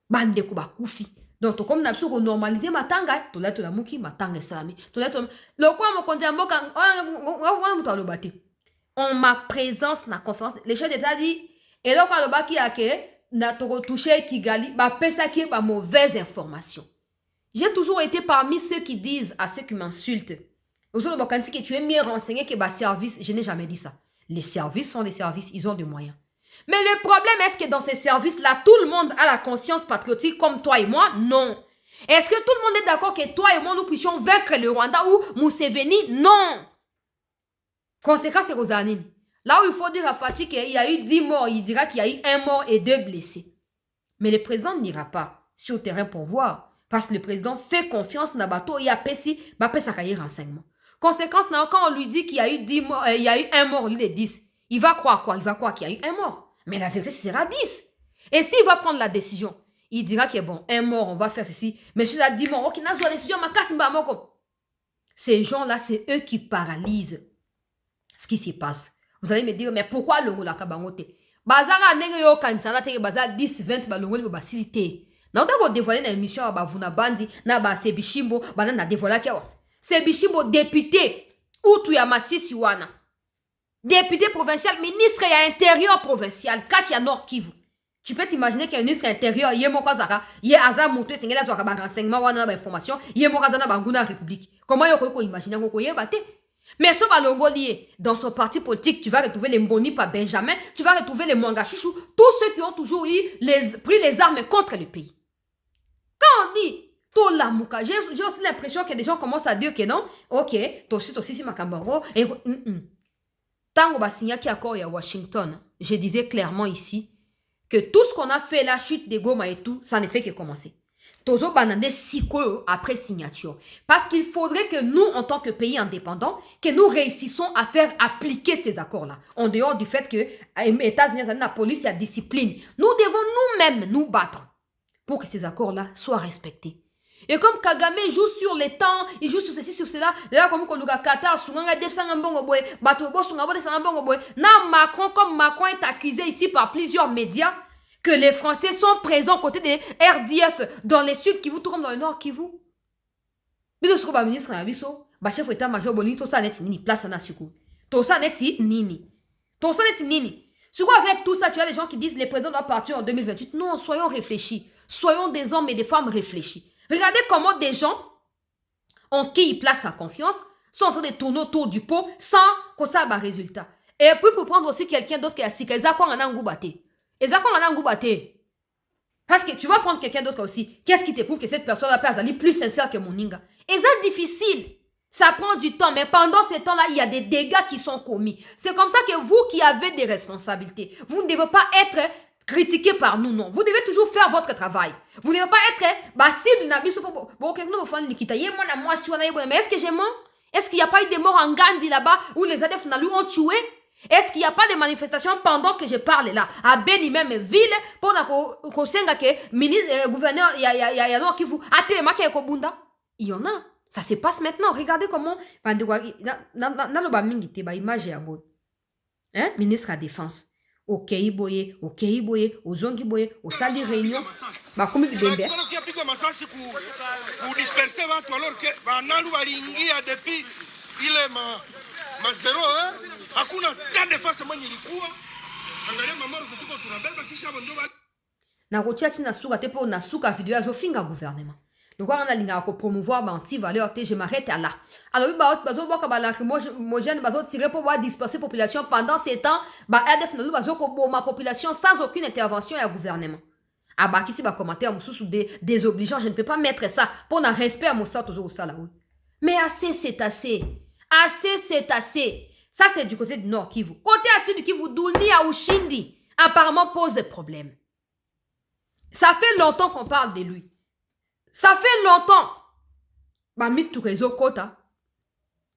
Bande Koufi. Donc, comme nous avons normalisé matanga, tu l'as la mouki, matanga salami. Tu l'as le quoi, mon compte en banque, en ma présence, na conférence, les chefs d'État dit, et là, quand le baki a que, na toko touché Kigali, ba pesa qui ba mauvaise information. J'ai toujours été parmi ceux qui disent à ceux qui m'insultent, aujourd'hui, bah, quand que tu es mieux renseigné que bah service, je n'ai jamais dit ça. Les services sont des services, ils ont des moyens. Mais le problème, est-ce que dans ces services-là, tout le monde a la conscience patriotique comme toi et moi? Non. Est-ce que tout le monde est d'accord que toi et moi, nous puissions vaincre le Rwanda ou Museveni? Non. Conséquence, c'est Rosanine. Là où il faut dire à Fatih qu'il y a eu 10 morts, il dira qu'il y a eu 1 mort et 2 blessés. Mais le président n'ira pas sur le terrain pour voir. Parce que le président fait confiance dans bateau et a pessi, bah sa carrière renseignement. Conséquence, quand on lui dit qu'il y a eu 10 morts, il y a eu 1 mort au lieu de 10, il va croire quoi? Il va croire qu'il y a eu 1 mort. Mais la vérité, ce sera 10. Et s'il va prendre la décision, il dira que bon, 1 mort, on va faire ceci. Mais si il a 10 morts, ok, n'a pas de décision, ces gens-là, c'est eux qui paralysent ce qui se passe. Vous allez me dire, mais pourquoi le rôle à Kabangote? Bazara nenge yo kansana te bazar 10, 20 balongoli basilité. Na on dévoiler une émission à Bavuna Bandi, na ba Sebishimbo, na dévoiler kia. Sebishimbo député Utu ya Masisi wana. Député provincial, ministre ya intérieur provincial, Katia Nord Kivu. Tu peux t'imaginer qu'un ministre intérieur, yé mon kazaka, yé aza monté, c'est ngela zoka ba renseignement wana ba information, yé mon kazana banguna république. Comment yoko imaginer ngoko yé bate? Mais ce balongo lié, dans son parti politique, tu vas retrouver les Mbonipa Benjamin, tu vas retrouver les Mwanga Chouchou, tous ceux qui ont toujours pris les armes contre le pays. Quand on dit Tola Mouka, j'ai aussi l'impression que des gens commencent à dire que non, ok, toi aussi, c'est Makambago, et Tango Basigna qui accord à Washington, je disais clairement ici que tout ce qu'on a fait, la chute de Goma et tout, ça ne fait que commencer. Tozo banande siko après signature. Parce qu'il faudrait que nous, en tant que pays indépendant, que nous réussissons à faire appliquer ces accords-là. En dehors du fait que les États-Unis, la police, il y a discipline. Nous devons nous-mêmes nous battre pour que ces accords-là soient respectés. Et comme Kagame joue sur les temps, il joue sur ceci, sur cela, là comme Koluga Qatar, Sunganga Defsanga Mbongo Boy, Batobo Sungabo Defsanga Mbongo Boy, na Macron, comme Macron est accusé ici par plusieurs médias, que les Français sont présents côté des RDF dans les Sud Kivu, tout comme dans le Nord Kivu. Mais de ce que le ministre a dit, le chef d'état-major Boni, tout ça n'est ni place à Suku. Tout ça n'est ni. Tout ça n'est ni. Sur quoi avec tout ça, tu as des gens qui disent les présidents doivent partir en 2028. Non, soyons réfléchis. Soyons des hommes et des femmes réfléchis. Regardez comment des gens en qui ils placent sa confiance sont en train de tourner autour du pot sans que ça ait un résultat. Et puis pour prendre aussi quelqu'un d'autre qui a si qu'elles ont un goût batté. Parce que tu vas prendre quelqu'un d'autre aussi. Qu'est-ce qui te prouve que cette personne-là est plus sincère que Moninga? Et c'est difficile. Ça prend du temps. Mais pendant ce temps-là, il y a des dégâts qui sont commis. C'est comme ça que vous qui avez des responsabilités, vous ne devez pas être critiqué par nous, non. Vous devez toujours faire votre travail. Vous ne devez pas être cible d'un abysse. Mais est-ce que j'ai menti? Est-ce qu'il n'y a pas eu des morts en Gandhi là-bas où les ADF ont tué? Est-ce qu'il n'y a pas de manifestations pendant que je parle là? À Beni même ville, pour que senga que ministre, gouverneur, il y a non qui vous a tellement qu'il y a Kobunda. Il y en a. Ça se passe maintenant. Regardez comment. Hein? Ministre à la Défense. Ok, boye, au zongi boye, au salle de réunion. Bah, comme il bembe. Pour disperser alors que Banalu aliingia depuis ile ma zero hakuna ta defense mwenye ilikuwa angalia mamoro zetuko tunabeba kisha bonjo na kotia tina suka te po na suka video azo finga gouvernement donc on a linga ko promouvoir ba anti valeur te je m'arrête là alors oui ba bazo boka ba lacrymogène bazo tirer pour voir disperser population pendant ces temps ba ADF na bazo ko boma population sans aucune intervention ya gouvernement ah bah qui c'est ba commentaire sous désobligeant je ne peux pas mettre ça pour un respect à mon ça toujours ça là oui mais assez c'est assez. Assez, c'est assez. Ça, c'est du côté du Nord Kivu. Côté à sud Kivu, Doulni à Ushindi, apparemment pose des problèmes. Ça fait longtemps qu'on parle de lui. Ça fait longtemps. Bah, mit tout réseau Kota.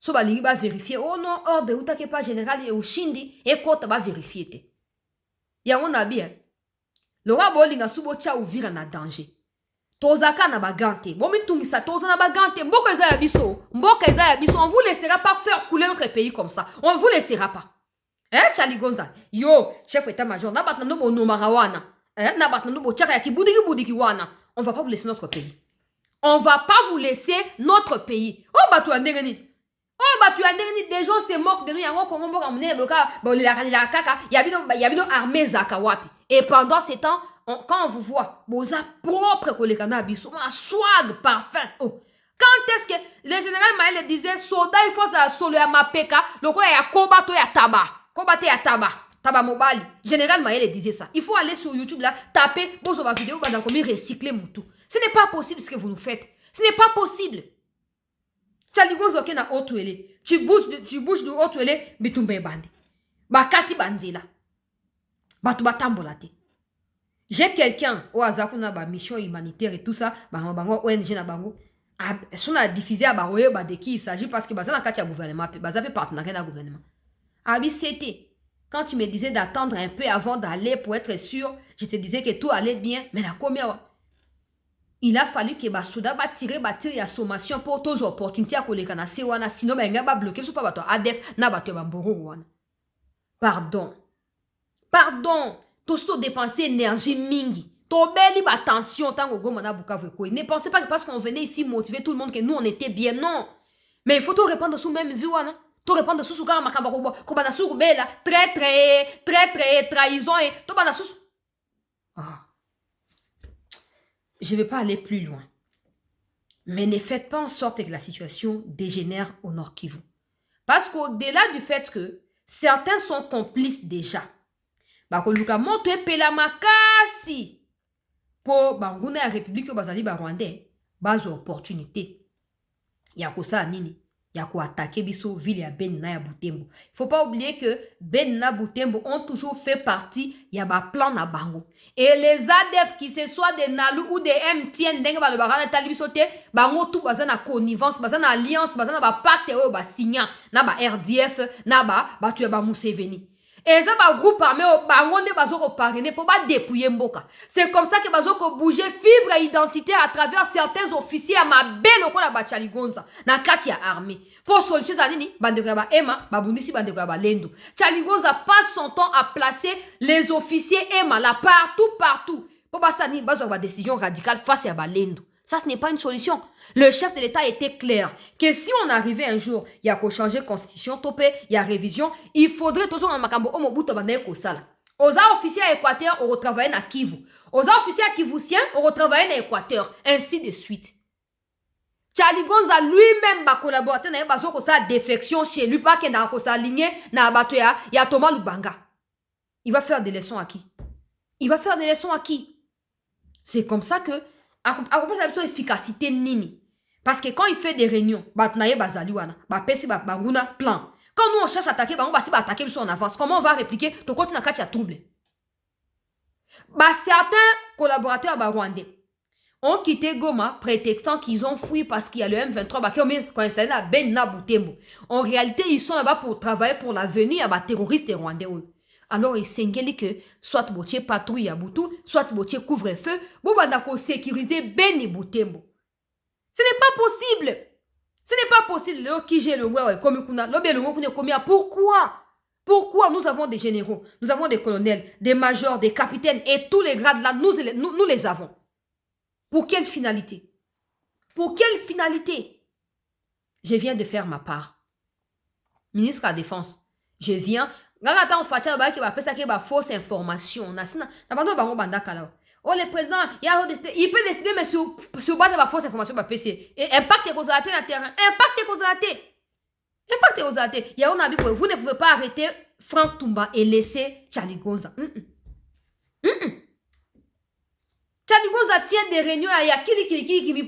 So, bah, va vérifier. Oh non, ordre ou t'as pas général et Ushindi, et Kota va vérifier. Y'a on a bien. Le roi Bolinga Subo Tcha ouvrir en danger. Tozaka na bagante. Bomi tungisa toza na bagante. Mboka eza ya biso. Mboka eza ya biso. On vous laissera pas faire couler notre pays comme ça. On vous laissera pas. Hein, Charlie Gonza. Yo, chef état-major. Na batna no bono marawana. Hein, na batna no bo tchaka ki budiki wana. On va pas vous laisser notre pays. On va pas vous laisser notre pays. Oh, bah tu as ndengeni. Oh, bah tu as ndengeni. Des gens se moquent de nous. Yango kongo mboka mune bloka. Bon, la kaka. Yabino armée zaka wapi. Et pendant ces temps, quand on vous voit, vous avez propre collègue biso, on a swag parfum. Oh. Quand est-ce que le général Maël disait soldat il faut ça solo ya mapeka, le quoi ya kobato ya taba, taba mobile. Général Maël disait ça. Il faut aller sur YouTube là, taper vos vidéos dans comment recycler mon tout. Ce n'est pas possible ce que vous nous faites. Ce n'est pas possible. Chaligozo ke na otuele. Tu bouges de otuele bitumbe bandi. Bakati bandila. Batu batambolate. J'ai quelqu'un au hasard qu'on a ba mission humanitaire et tout ça, bango ONG na bango. Son a diffusé à baroye ba de qui il s'agit parce que baza na katia gouvernement, baza pe partenariat na gouvernement. Abi c'était quand tu me disais d'attendre un peu avant d'aller pour être sûr, je te disais que tout allait bien, mais la combien il a fallu que Basouda va tirer la sommation pour toutes les opportunités à coller kana sewana sinon ba nga ba bloquer so pa bato ADF na bato ba mboro wana. Pardon. Tout dépenser énergie mingi. Tobeli ba tension tango goma na Bukavu ko. Ne pensez pas que parce qu'on venait ici motiver tout le monde que nous on était bien non. Mais il faut tout répondre sous même vue wana. To répondre sous quand makamba ko bana sous bela très trahison et to bana sous. Je ne vais pas aller plus loin. Mais ne faites pas en sorte que la situation dégénère au Nord Kivu. Parce qu'au-delà du fait que certains sont complices déjà, bakoluka moto epela makasi pour banguna ya République bazali ba Rwandais bazo opportunité ya kosala nini ya ko attaquer biso ville ya Ben na ya Butembo. Il faut pas oublier que Ben na Butembo ont toujours fait partie ya ba plan na bango. Et les ADF qui se soient des Nalu ou des MTN dengue ba le barana talibisote bango tout bazana connivence bazana alliance bazana ba pacte o ba signa na ba RDF na ba tu ba Museveni. Et ça va groupe armé au bangonde bazoko parrainer pour pas dépouiller mboka. C'est comme ça que bazoko bouger fibre identitaire à travers certains officiers à ma belle au la bachaligonza na kati ya armée. Pour solution za nini bandeko ba Emma babundisi bandeko ba Lendo. Chaligonza passe son temps à placer les officiers Emma là partout. Pour pas ça ni bazo ba décision radicale face à ba Lendo. Ça, ce n'est pas une solution. Le chef de l'État était clair que si on arrivait un jour, il y a qu'à changer constitution, topé, il y a révision, il faudrait toujours en makambo au mobuto bande ko sala. Aux officiers à Équateur, on retravaille à Kivu. Aux officiers à Kivusiens, on retravaille à Équateur, ainsi de suite. Chaligonza lui-même va collaborer na bazo ko sa défection chez lui pas que na ko sa lignée na batoya ya Thomas Lubanga. Il va faire des leçons à qui? C'est comme ça que à propos de efficacité nini. Parce que quand il fait des réunions, batnaye bazaliwana, pesi banguna plan. Quand nous on cherche à attaquer, on va attaquer en avance. Comment on va répliquer? To continue à ya trouble. Certains collaborateurs rwandais ont quitté Goma prétextant qu'ils ont fui parce qu'il y a le M23 qui ont installé à Ben na Butembo. En réalité, ils sont là-bas pour travailler pour l'avenir des terroristes rwandais. Alors, il s'engage que soit botier patrouille à Boutou, soit botier couvre-feu, pour sécuriser Ben et Butembo. Ce n'est pas possible. Pourquoi nous avons des généraux, nous avons des colonels, des majors, des capitaines et tous les grades là, nous les avons. Pour quelle finalité? Je viens de faire ma part. Ministre de la Défense, je viens. Ganga on fait fausse information. Le président, il peut décider, mais sur base de la fausse information, et impact cause à la terrain. Vous ne pouvez pas arrêter Franck Toumba et laisser Chaligonza. Chaligonza tient des réunions, il y a qui mi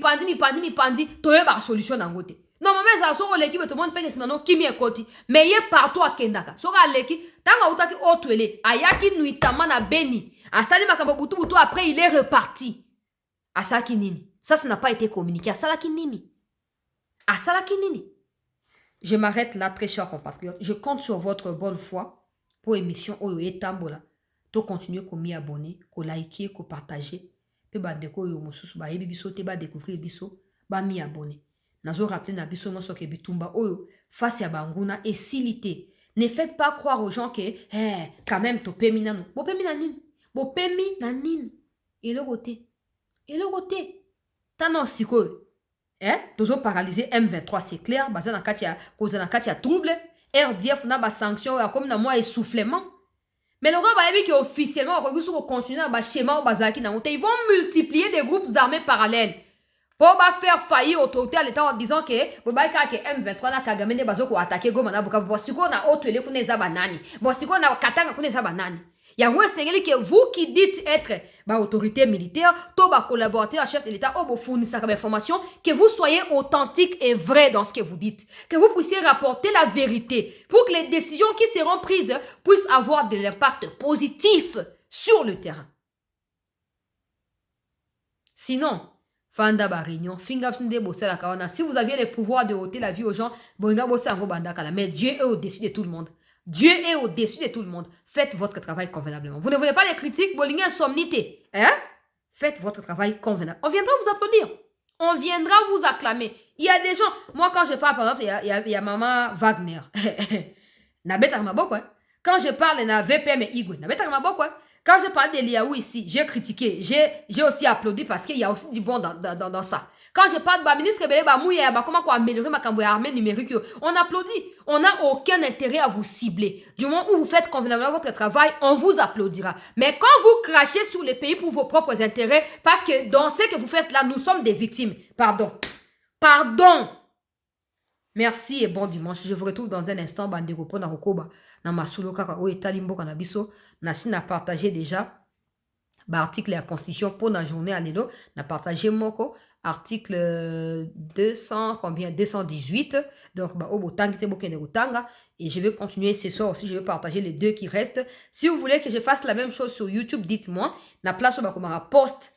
pandi, toye ba solution dans côté. Normalement, ça sort l'équipe, tout le monde peut que qui m'y côté. Mais il est partout à Kendaka. Sora l'équipe, tant que vous avez ayaki nuitama na Beni. Asali makambo butu après il est reparti. Asaki nini. Ça n'a pas été communiqué. Asalaki nini. Je m'arrête là, très chers compatriotes. Je compte sur votre bonne foi pour émission Oyo Tambola. To continuer comme m'y abonner, ko liker, ko partager. Pe bandeko yo mosusu ba yebi biso te ba découvrir biso, ba m'y abonner. Nazo rappeler na biso no soke bitumba oyo face à banguna et silité. Ne faites pas croire aux gens que quand même to pemi nanu. Bo pemi nanine. Et le côté. Tano siko. Toujours paralysé M23 c'est clair, bazana katia cause na katia trouble. RDF na ba sanction comme na moi essoufflement. Mais le gars va dire qu'officiellement on va continuer à schéma au bazaki na ils vont multiplier des groupes armés parallèles. Pour faire faillir autorité à l'État en disant que M23 na Kagame ne bazo ko attaquer Goma na Bukavu. Bosiko na otwele kuneza banani. Bosiko na Katanga kuneza banani. Ya ouais c'est que vous qui dites être autorité militaire, to ba collaborateur chef de l'État au fournir sa information, que vous soyez authentique et vrai dans ce que vous dites, que vous puissiez rapporter la vérité pour que les décisions qui seront prises puissent avoir de l'impact positif sur le terrain. Sinon, Fanda Barignon, si vous aviez le pouvoir de ôter la vie aux gens, mais Dieu est au-dessus de tout le monde. Faites votre travail convenablement. Vous ne voulez pas les critiques, Bolingue insomnité. Faites votre travail convenablement. On viendra vous applaudir. On viendra vous acclamer. Il y a des gens, moi quand je parle, par exemple, il y a Maman Wagner. Quand je parle, il y a VPM et Igwe. Quand je parle de Liaou ici, j'ai critiqué, j'ai aussi applaudi parce qu'il y a aussi du bon dans ça. Quand je parle de ministre Rebelle, comment améliorer ma armée numérique, on applaudit. On n'a aucun intérêt à vous cibler. Du moment où vous faites convenablement votre travail, on vous applaudira. Mais quand vous crachez sur les pays pour vos propres intérêts, parce que dans ce que vous faites là, nous sommes des victimes. Pardon. Pardon. Merci et bon dimanche. Je vous retrouve dans un instant. Bandeko po na kokoba na masulo kaka o etali mboka na biso. Nasi na partagé déjà article la constitution pour la journée à l'élo. Na partagé moko article 200 combien 218. Donc ba obo tangite bokene utanga et je vais continuer ce soir aussi. Je vais partager les deux qui restent. Si vous voulez que je fasse la même chose sur YouTube, dites-moi. Na place ba komara post.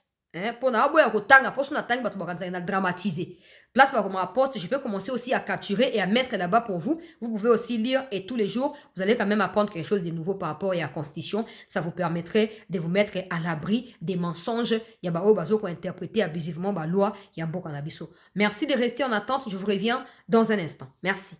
Pour na aboya kotanga post na tanga bato na dramatiser. Place par mon poste, je peux commencer aussi à capturer et à mettre là-bas pour vous. Vous pouvez aussi lire et tous les jours, vous allez quand même apprendre quelque chose de nouveau par rapport à la Constitution. Ça vous permettrait de vous mettre à l'abri des mensonges. Il y a bao bazo qui ont interprété abusivement la loi. Il y a beaucoup en abisso. Merci de rester en attente. Je vous reviens dans un instant. Merci.